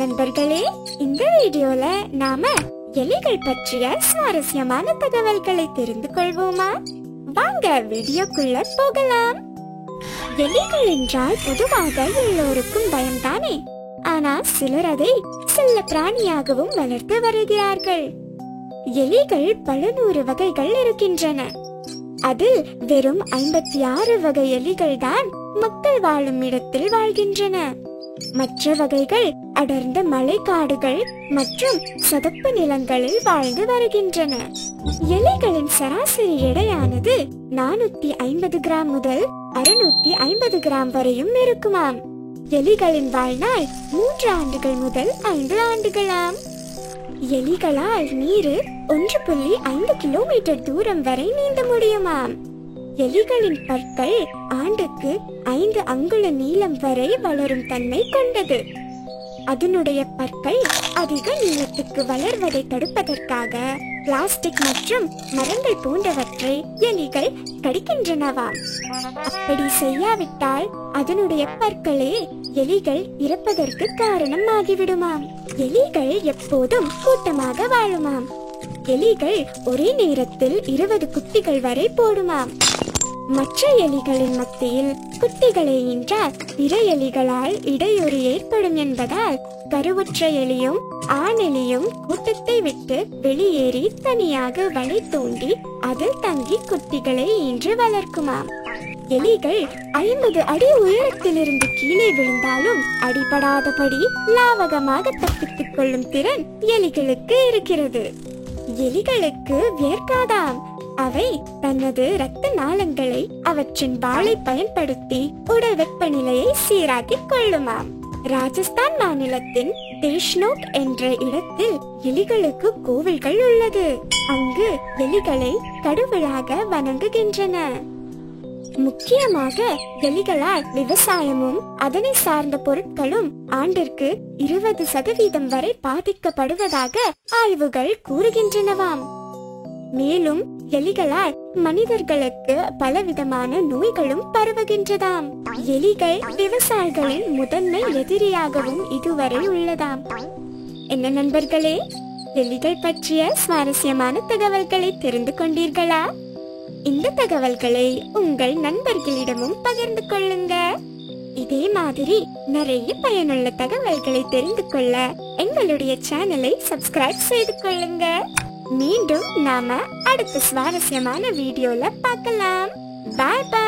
நண்பர்களே, இந்த வீடியோல நாம எலிகள் பற்றிய சுவாரஸ்யமான தகவல்களை தெரிந்து கொள்வோமா? வாங்க வீடியோக்குள்ள போகலாம். எலிகள் என்றால் பொதுவாக எல்லோருக்கும் பயம்தானே. ஆனா சிலர் அதை செல்ல பிராணியாகவும் வளர்த்து வருகிறார்கள். எலிகள் பல நூறு வகைகள் இருக்கின்றன. அதில் வெறும் 56 வகை எலிகள் தான் மக்கள் வாழும் இடத்தில் வாழ்கின்றன. மற்ற வகைகள் அடர்ந்த மலைக்காடுகள் மற்றும் சதுப்பு நிலங்களில் வாழ்ந்து வருகின்றன. எலிகளின் சராசரி எடையானது 450 கிராம் முதல் 650 கிராம் வரையும் இருக்குமாம். எலிகளின் வாழ்நாள் 3 ஆண்டுகள் முதல் 5 ஆண்டுகளாம். எலிகளால் நீர் 1.5 கிலோமீட்டர் தூரம் வரை நீந்த முடியுமாம். எலிகளின் பற்கள் ஆண்டுக்கு 5 அங்குல நீளம் வரை வளரும் தன்மை கொண்டது. அதனுடைய பற்கள் அதிக நீளத்துக்கு வளர்வதை தடுப்பதற்காக பிளாஸ்டிக் மற்றும் மரங்கள் போன்றவற்றை எலிகள் கடிக்கின்றனவாம். அப்படி செய்யாவிட்டால் அதனுடைய பற்களே எலிகள் இறப்பதற்கு காரணம் ஆகிவிடுமாம். எலிகள் எப்போதும் கூட்டமாக வாழுமாம். எலிகள் ஒரே நேரத்தில் 20 குட்டிகள் வரை போடுமாம். மற்ற எலிகளின் மத்தியில் குட்டிகளை ஈன்றால் பிற எலிகளால் இடையூறு ஏற்படும் என்பதால் கருவுற்ற எலியும் ஆண் எலியும் கூட்டத்தை விட்டு வெளியேறி தனியாக வலை தோண்டி அதில் தங்கி குட்டிகளை ஈன்று வளர்க்குமாம். எலிகள் 50 அடி உயரத்திலிருந்து கீழே விழுந்தாலும் அடிபடாதபடி லாவகமாக தப்பித்துக் கொள்ளும் திறன் எலிகளுக்கு இருக்கிறது. எலிகளுக்கு வியர்க்காதாம். அவை தனது இரத்த நாளங்களை அவற்றின் வாளை பயன்படுத்தி உடல் வெப்பநிலையை சீராக்கிக் கொள்ளுமாம். ராஜஸ்தான் மாநிலத்தின் தேஷ்னோக் என்ற இடத்தில் எலிகளுக்கு கோவில்கள் உள்ளது. அங்கு எலிகளை கடவுளாக வணங்குகின்றன. முக்கியமாக எலிகளால் விவசாயமும் அதனை சார்ந்த பொருட்களும் ஆண்டிற்கு 20% வரை பாதிக்கப்படுவதாக ஆய்வுகள் கூறுகின்றனவாம். மேலும் எலிகளால் மனிதர்களுக்கு பலவிதமான நோய்களும் பரவுகின்றதாம். எலிகள் விவசாயிகளின் முதன்மை எதிரியாகவும் இதுவரை உள்ளதாம். என்ன நண்பர்களே, எலிகள் பற்றிய சுவாரஸ்யமான தகவல்களை தெரிந்து கொண்டீர்களா? இந்த தகவல்களை உங்கள் நண்பர்களிடமும் பகிர்ந்து கொள்ளுங்க. இதே மாதிரி நிறைய பயனுள்ள தகவல்களை தெரிந்து கொள்ள எங்களுடைய சேனலை சப்ஸ்கிரைப் செய்து கொள்ளுங்க. மீண்டும் நாம அடுத்த சுவாரஸ்யமான வீடியோல பார்க்கலாம். பாய் பாய்.